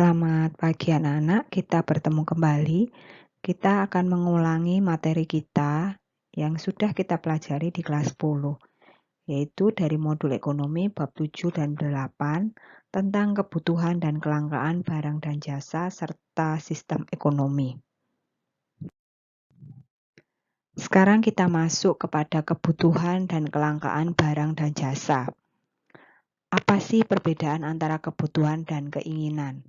Selamat pagi anak-anak, kita bertemu kembali. Kita akan mengulangi materi kita yang sudah kita pelajari di kelas 10, yaitu dari modul ekonomi bab 7 dan 8 tentang kebutuhan dan kelangkaan barang dan jasa serta sistem ekonomi. Sekarang kita masuk kepada kebutuhan dan kelangkaan barang dan jasa. Apa sih perbedaan antara kebutuhan dan keinginan?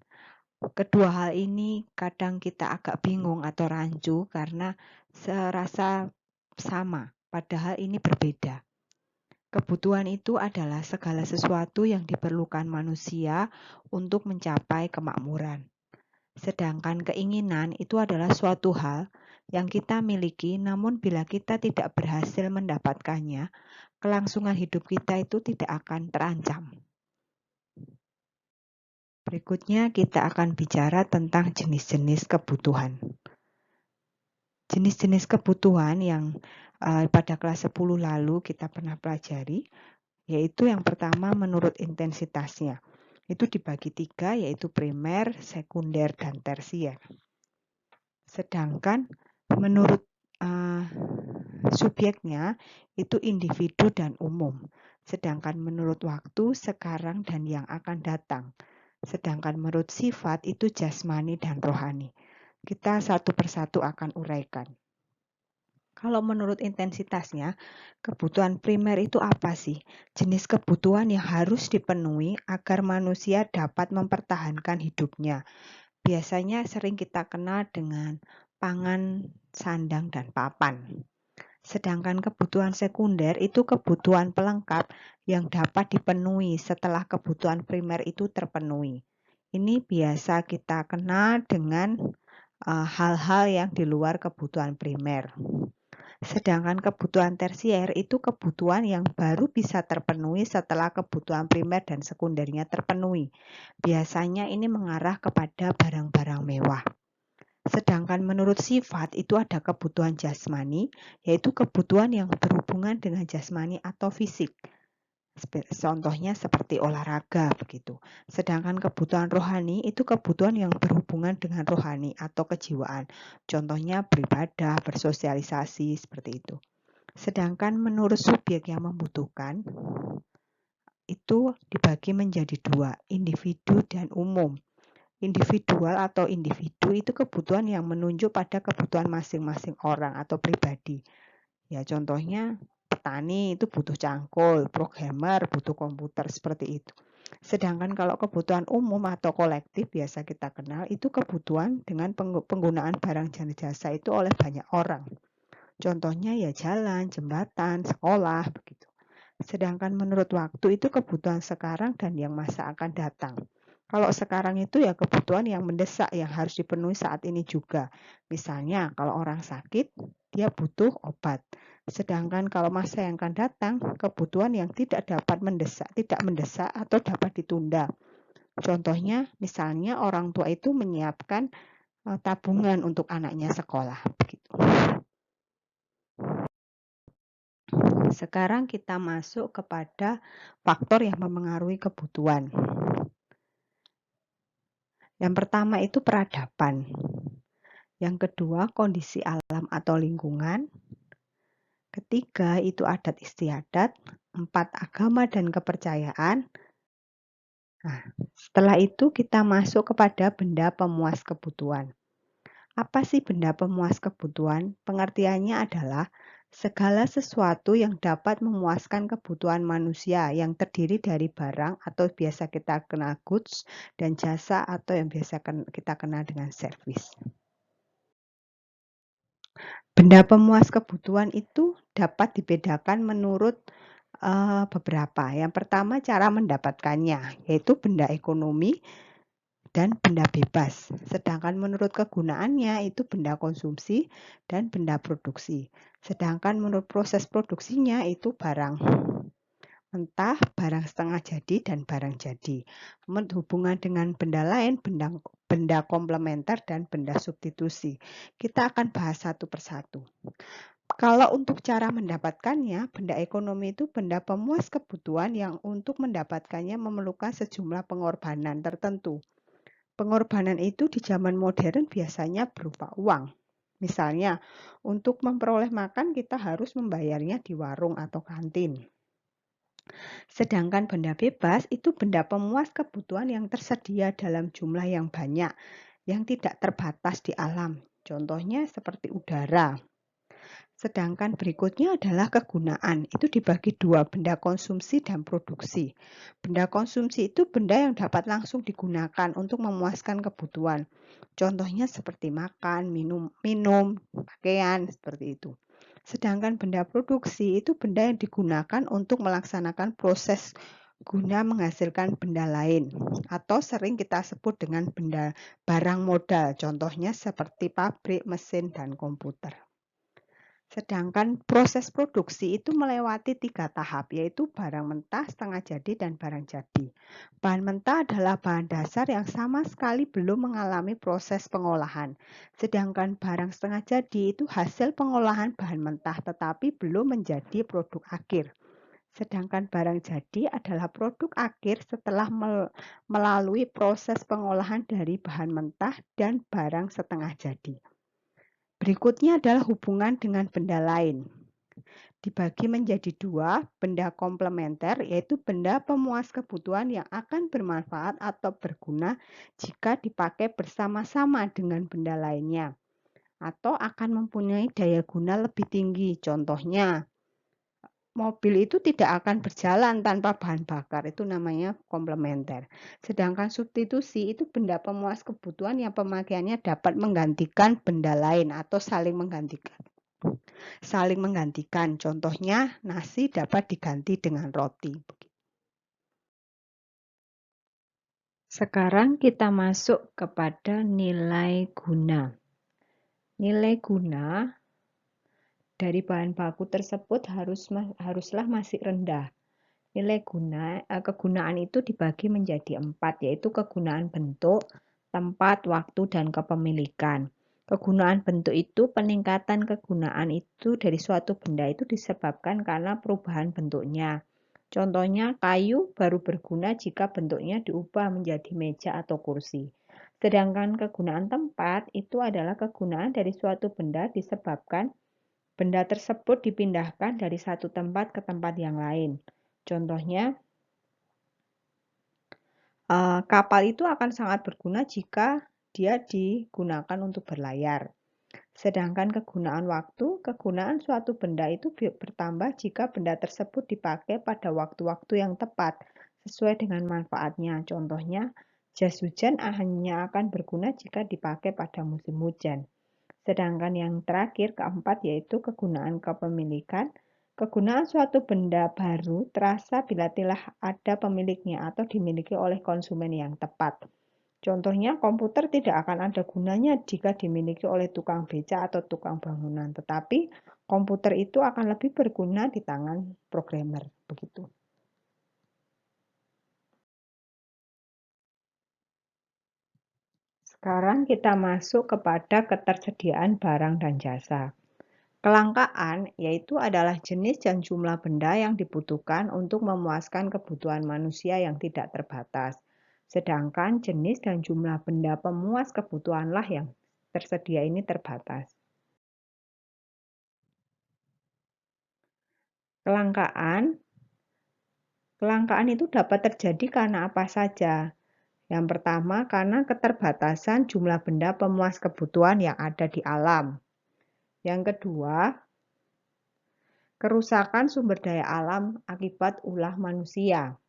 Kedua hal ini kadang kita agak bingung atau rancu karena serasa sama, padahal ini berbeda. Kebutuhan itu adalah segala sesuatu yang diperlukan manusia untuk mencapai kemakmuran. Sedangkan keinginan itu adalah suatu hal yang kita miliki, namun bila kita tidak berhasil mendapatkannya, kelangsungan hidup kita itu tidak akan terancam. Berikutnya kita akan bicara tentang jenis-jenis kebutuhan. Jenis-jenis kebutuhan yang pada kelas 10 lalu kita pernah pelajari, yaitu yang pertama menurut intensitasnya. Itu dibagi 3, yaitu primer, sekunder, dan tersier. Sedangkan menurut subjeknya itu individu dan umum. Sedangkan menurut waktu, sekarang, dan yang akan datang. Sedangkan menurut sifat itu jasmani dan rohani. Kita satu persatu akan uraikan. Kalau menurut intensitasnya, kebutuhan primer itu apa sih? Jenis kebutuhan yang harus dipenuhi agar manusia dapat mempertahankan hidupnya. Biasanya sering kita kenal dengan pangan, sandang, dan papan. Sedangkan kebutuhan sekunder itu kebutuhan pelengkap yang dapat dipenuhi setelah kebutuhan primer itu terpenuhi. Ini biasa kita kenal dengan hal-hal yang di luar kebutuhan primer. Sedangkan kebutuhan tersier itu kebutuhan yang baru bisa terpenuhi setelah kebutuhan primer dan sekundernya terpenuhi. Biasanya ini mengarah kepada barang-barang mewah. Sedangkan menurut sifat itu ada kebutuhan jasmani, yaitu kebutuhan yang berhubungan dengan jasmani atau fisik. Contohnya seperti olahraga begitu. Sedangkan kebutuhan rohani itu kebutuhan yang berhubungan dengan rohani atau kejiwaan. Contohnya beribadah, bersosialisasi seperti itu. Sedangkan menurut subjek yang membutuhkan itu dibagi menjadi 2, individu dan umum. Individual atau individu itu kebutuhan yang menunjuk pada kebutuhan masing-masing orang atau pribadi. Ya, contohnya petani itu butuh cangkul, programmer butuh komputer, seperti itu. Sedangkan kalau kebutuhan umum atau kolektif biasa kita kenal itu kebutuhan dengan penggunaan barang dan jasa itu oleh banyak orang. Contohnya ya jalan, jembatan, sekolah begitu. Sedangkan menurut waktu itu kebutuhan sekarang dan yang masa akan datang. Kalau sekarang itu ya kebutuhan yang mendesak yang harus dipenuhi saat ini juga. Misalnya kalau orang sakit, dia butuh obat. Sedangkan kalau masa yang akan datang, kebutuhan yang tidak dapat mendesak, tidak mendesak atau dapat ditunda. Contohnya misalnya orang tua itu menyiapkan tabungan untuk anaknya sekolah. Begitu. Sekarang kita masuk kepada faktor yang memengaruhi kebutuhan. Yang pertama itu peradaban. Yang kedua kondisi alam atau lingkungan. Ketiga itu adat istiadat. 4 agama dan kepercayaan. Nah, setelah itu kita masuk kepada benda pemuas kebutuhan. Apa sih benda pemuas kebutuhan? Pengertiannya adalah segala sesuatu yang dapat memuaskan kebutuhan manusia yang terdiri dari barang atau biasa kita kenal goods dan jasa atau yang biasa kita kenal dengan service. Benda pemuas kebutuhan itu dapat dibedakan menurut beberapa. Yang pertama cara mendapatkannya, yaitu benda ekonomi dan benda bebas. Sedangkan menurut kegunaannya itu benda konsumsi dan benda produksi. Sedangkan menurut proses produksinya itu barang mentah, barang setengah jadi, dan barang jadi. Hubungan dengan benda lain, benda komplementer, dan benda substitusi. Kita akan bahas satu persatu. Kalau untuk cara mendapatkannya, benda ekonomi itu benda pemuas kebutuhan yang untuk mendapatkannya memerlukan sejumlah pengorbanan tertentu. Pengorbanan itu di zaman modern biasanya berupa uang. Misalnya, untuk memperoleh makan kita harus membayarnya di warung atau kantin. Sedangkan benda bebas itu benda pemuas kebutuhan yang tersedia dalam jumlah yang banyak, yang tidak terbatas di alam. Contohnya seperti udara. Sedangkan berikutnya adalah kegunaan. Itu dibagi dua, benda konsumsi dan produksi. Benda konsumsi itu benda yang dapat langsung digunakan untuk memuaskan kebutuhan. Contohnya seperti makan, minum, pakaian, seperti itu. Sedangkan benda produksi itu benda yang digunakan untuk melaksanakan proses guna menghasilkan benda lain. Atau sering kita sebut dengan benda barang modal. Contohnya seperti pabrik, mesin, dan komputer. Sedangkan proses produksi itu melewati 3 tahap, yaitu barang mentah, setengah jadi, dan barang jadi. Bahan mentah adalah bahan dasar yang sama sekali belum mengalami proses pengolahan. Sedangkan barang setengah jadi itu hasil pengolahan bahan mentah tetapi belum menjadi produk akhir. Sedangkan barang jadi adalah produk akhir setelah melalui proses pengolahan dari bahan mentah dan barang setengah jadi. Berikutnya adalah hubungan dengan benda lain. Dibagi menjadi dua, benda komplementer yaitu benda pemuas kebutuhan yang akan bermanfaat atau berguna jika dipakai bersama-sama dengan benda lainnya atau akan mempunyai daya guna lebih tinggi. Contohnya, mobil itu tidak akan berjalan tanpa bahan bakar, itu namanya komplementer. Sedangkan substitusi itu benda pemuas kebutuhan yang pemakaiannya dapat menggantikan benda lain atau saling menggantikan. Contohnya, nasi dapat diganti dengan roti. Sekarang kita masuk kepada nilai guna. Nilai guna dari bahan baku tersebut haruslah masih rendah. Nilai kegunaan itu dibagi menjadi 4, yaitu kegunaan bentuk, tempat, waktu, dan kepemilikan. Kegunaan bentuk itu peningkatan kegunaan itu dari suatu benda itu disebabkan karena perubahan bentuknya. Contohnya kayu baru berguna jika bentuknya diubah menjadi meja atau kursi. Sedangkan kegunaan tempat itu adalah kegunaan dari suatu benda disebabkan benda tersebut dipindahkan dari satu tempat ke tempat yang lain. Contohnya, kapal itu akan sangat berguna jika dia digunakan untuk berlayar. Sedangkan kegunaan waktu, kegunaan suatu benda itu bertambah jika benda tersebut dipakai pada waktu-waktu yang tepat sesuai dengan manfaatnya. Contohnya, jas hujan hanya akan berguna jika dipakai pada musim hujan. Sedangkan yang terakhir, keempat, yaitu kegunaan kepemilikan. Kegunaan suatu benda baru terasa bila telah ada pemiliknya atau dimiliki oleh konsumen yang tepat. Contohnya, komputer tidak akan ada gunanya jika dimiliki oleh tukang beca atau tukang bangunan, tetapi komputer itu akan lebih berguna di tangan programmer. Begitu. Sekarang kita masuk kepada ketersediaan barang dan jasa. Kelangkaan yaitu adalah jenis dan jumlah benda yang dibutuhkan untuk memuaskan kebutuhan manusia yang tidak terbatas. Sedangkan jenis dan jumlah benda pemuas kebutuhanlah yang tersedia ini terbatas. Kelangkaan itu dapat terjadi karena apa saja. Yang pertama, karena keterbatasan jumlah benda pemuas kebutuhan yang ada di alam. Yang kedua, kerusakan sumber daya alam akibat ulah manusia.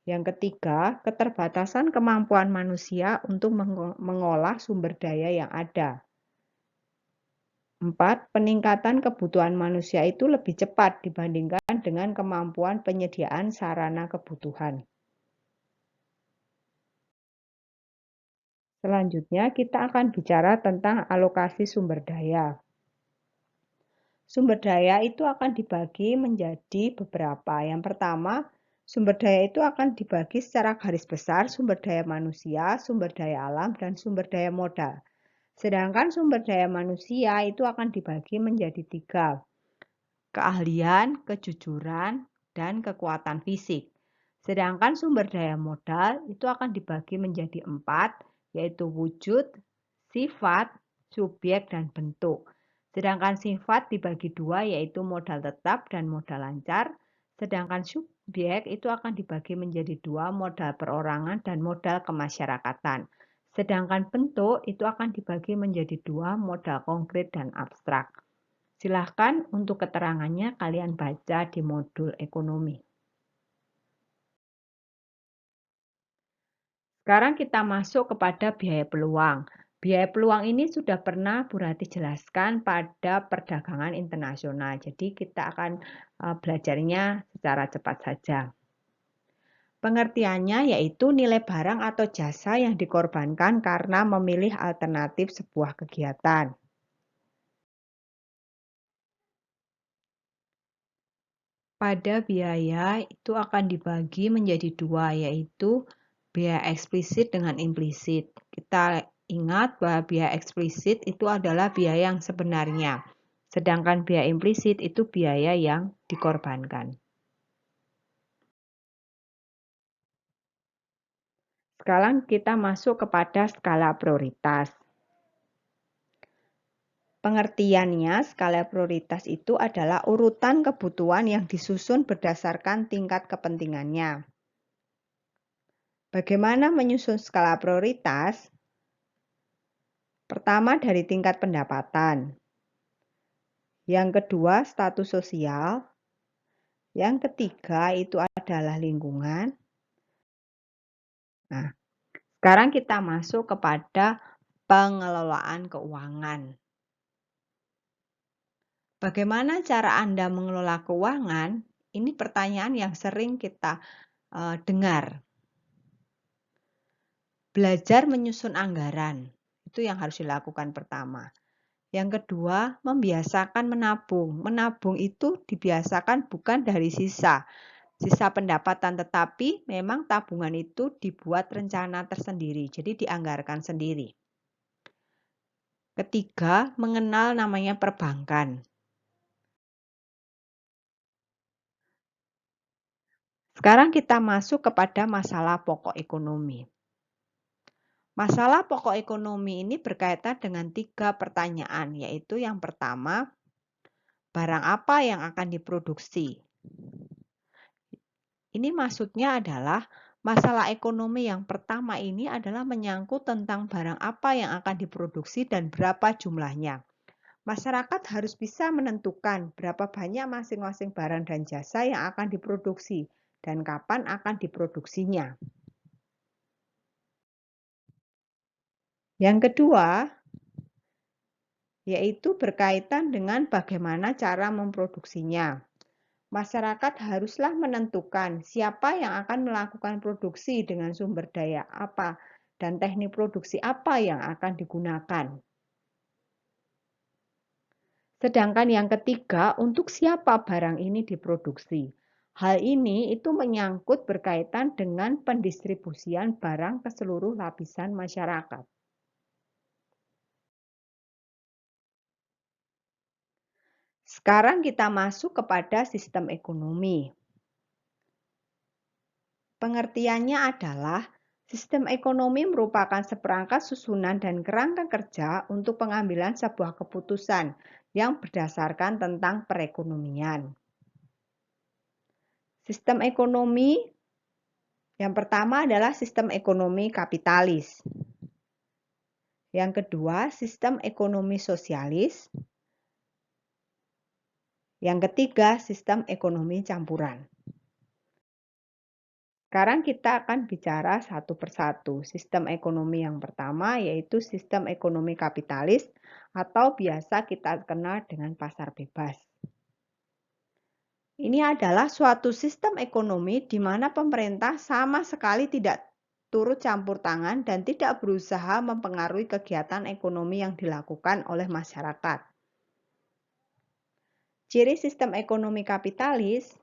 Yang ketiga, keterbatasan kemampuan manusia untuk mengolah sumber daya yang ada. 4. Peningkatan kebutuhan manusia itu lebih cepat dibandingkan dengan kemampuan penyediaan sarana kebutuhan. Selanjutnya, kita akan bicara tentang alokasi sumber daya. Sumber daya itu akan dibagi menjadi beberapa. Yang pertama, sumber daya itu akan dibagi secara garis besar sumber daya manusia, sumber daya alam, dan sumber daya modal. Sedangkan sumber daya manusia itu akan dibagi menjadi 3. Keahlian, kejujuran, dan kekuatan fisik. Sedangkan sumber daya modal itu akan dibagi menjadi 4, yaitu wujud, sifat, subjek, dan bentuk. Sedangkan sifat dibagi 2, yaitu modal tetap dan modal lancar. Sedangkan subjek itu akan dibagi menjadi 2, modal perorangan dan modal kemasyarakatan. Sedangkan bentuk itu akan dibagi menjadi 2, modal konkret dan abstrak. Silahkan untuk keterangannya kalian baca di modul ekonomi. Sekarang kita masuk kepada biaya peluang. Biaya peluang ini sudah pernah Bu Rati jelaskan pada perdagangan internasional. Jadi kita akan belajarnya secara cepat saja. Pengertiannya yaitu nilai barang atau jasa yang dikorbankan karena memilih alternatif sebuah kegiatan. Pada biaya itu akan dibagi menjadi 2, yaitu biaya eksplisit dengan implisit. Kita ingat bahwa biaya eksplisit itu adalah biaya yang sebenarnya, sedangkan biaya implisit itu biaya yang dikorbankan. Sekarang kita masuk kepada skala prioritas. Pengertiannya, skala prioritas itu adalah urutan kebutuhan yang disusun berdasarkan tingkat kepentingannya. Bagaimana menyusun skala prioritas? Pertama, dari tingkat pendapatan. Yang kedua, status sosial. Yang ketiga, itu adalah lingkungan. Nah, sekarang kita masuk kepada pengelolaan keuangan. Bagaimana cara Anda mengelola keuangan? Ini pertanyaan yang sering kita dengar. Belajar menyusun anggaran, itu yang harus dilakukan pertama. Yang kedua, membiasakan menabung. Menabung itu dibiasakan bukan dari sisa pendapatan, tetapi memang tabungan itu dibuat rencana tersendiri, jadi dianggarkan sendiri. Ketiga, mengenal namanya perbankan. Sekarang kita masuk kepada masalah pokok ekonomi. Masalah pokok ekonomi ini berkaitan dengan 3 pertanyaan, yaitu yang pertama, barang apa yang akan diproduksi? Ini maksudnya adalah masalah ekonomi yang pertama ini adalah menyangkut tentang barang apa yang akan diproduksi dan berapa jumlahnya. Masyarakat harus bisa menentukan berapa banyak masing-masing barang dan jasa yang akan diproduksi dan kapan akan diproduksinya. Yang kedua, yaitu berkaitan dengan bagaimana cara memproduksinya. Masyarakat haruslah menentukan siapa yang akan melakukan produksi dengan sumber daya apa dan teknik produksi apa yang akan digunakan. Sedangkan yang ketiga, untuk siapa barang ini diproduksi. Hal ini itu menyangkut berkaitan dengan pendistribusian barang ke seluruh lapisan masyarakat. Sekarang kita masuk kepada sistem ekonomi. Pengertiannya adalah sistem ekonomi merupakan seperangkat susunan dan kerangka kerja untuk pengambilan sebuah keputusan yang berdasarkan tentang perekonomian. Sistem ekonomi yang pertama adalah sistem ekonomi kapitalis. Yang kedua, sistem ekonomi sosialis. Yang ketiga, sistem ekonomi campuran. Sekarang kita akan bicara satu persatu. Sistem ekonomi yang pertama yaitu sistem ekonomi kapitalis atau biasa kita kenal dengan pasar bebas. Ini adalah suatu sistem ekonomi di mana pemerintah sama sekali tidak turut campur tangan dan tidak berusaha mempengaruhi kegiatan ekonomi yang dilakukan oleh masyarakat. Ciri sistem ekonomi kapitalis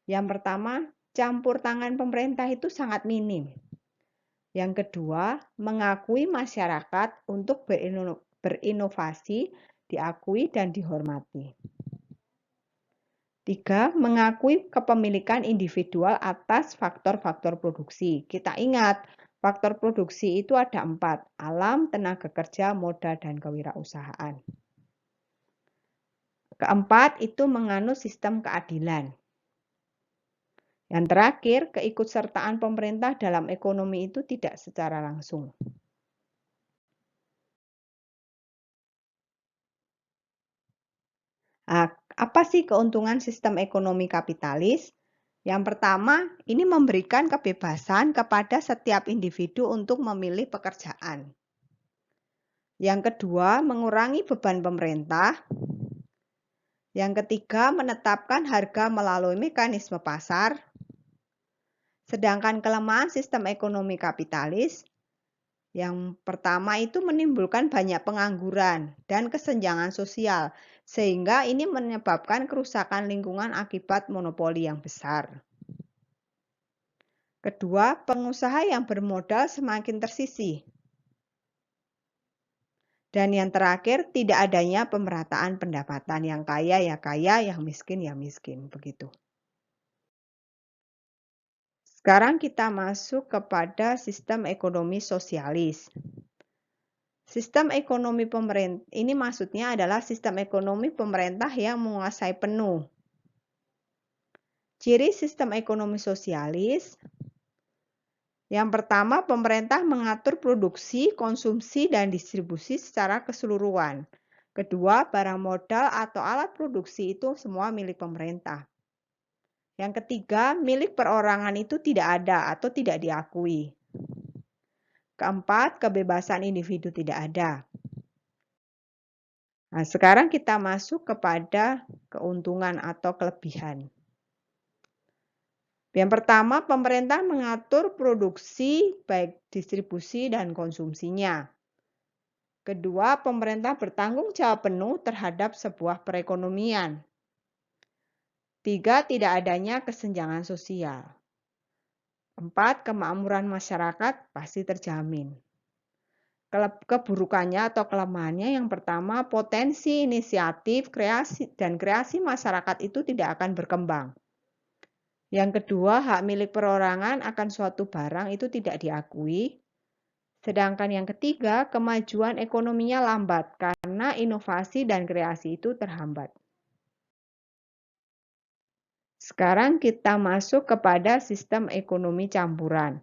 yang pertama, campur tangan pemerintah itu sangat minim. Yang kedua, mengakui masyarakat untuk berinovasi, diakui dan dihormati. 3. Mengakui kepemilikan individual atas faktor-faktor produksi. Kita ingat, faktor produksi itu ada 4, alam, tenaga kerja, modal, dan kewirausahaan. Keempat, itu menganut sistem keadilan. Yang terakhir, keikutsertaan pemerintah dalam ekonomi itu tidak secara langsung. Nah, apa sih keuntungan sistem ekonomi kapitalis? Yang pertama, ini memberikan kebebasan kepada setiap individu untuk memilih pekerjaan. Yang kedua, mengurangi beban pemerintah. Yang ketiga, menetapkan harga melalui mekanisme pasar. Sedangkan kelemahan sistem ekonomi kapitalis, yang pertama itu menimbulkan banyak pengangguran dan kesenjangan sosial, sehingga ini menyebabkan kerusakan lingkungan akibat monopoli yang besar. Kedua, pengusaha yang bermodal semakin tersisih. Dan yang terakhir, tidak adanya pemerataan pendapatan, yang kaya ya kaya, yang miskin ya miskin, begitu. Sekarang kita masuk kepada sistem ekonomi sosialis. Sistem ekonomi pemerintah ini maksudnya adalah sistem ekonomi pemerintah yang menguasai penuh. Ciri sistem ekonomi sosialis. Yang pertama, pemerintah mengatur produksi, konsumsi, dan distribusi secara keseluruhan. Kedua, barang modal atau alat produksi itu semua milik pemerintah. Yang ketiga, milik perorangan itu tidak ada atau tidak diakui. Keempat, kebebasan individu tidak ada. Nah, sekarang kita masuk kepada keuntungan atau kelebihan. Yang pertama, pemerintah mengatur produksi, baik distribusi dan konsumsinya. Kedua, pemerintah bertanggung jawab penuh terhadap sebuah perekonomian. 3, tidak adanya kesenjangan sosial. 4, kemakmuran masyarakat pasti terjamin. Keburukannya atau kelemahannya yang pertama, potensi inisiatif, kreasi masyarakat itu tidak akan berkembang. Yang kedua, hak milik perorangan akan suatu barang itu tidak diakui. Sedangkan yang ketiga, kemajuan ekonominya lambat karena inovasi dan kreasi itu terhambat. Sekarang kita masuk kepada sistem ekonomi campuran.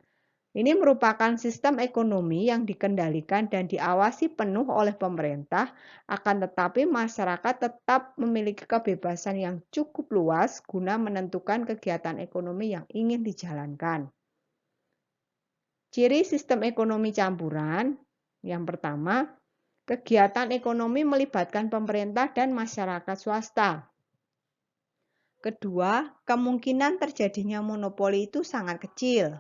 Ini merupakan sistem ekonomi yang dikendalikan dan diawasi penuh oleh pemerintah, akan tetapi masyarakat tetap memiliki kebebasan yang cukup luas guna menentukan kegiatan ekonomi yang ingin dijalankan. Ciri sistem ekonomi campuran, yang pertama, kegiatan ekonomi melibatkan pemerintah dan masyarakat swasta. Kedua, kemungkinan terjadinya monopoli itu sangat kecil.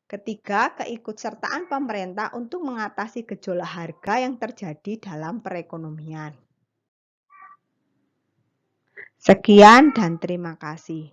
Ketiga, keikutsertaan pemerintah untuk mengatasi gejolak harga yang terjadi dalam perekonomian. Sekian dan terima kasih.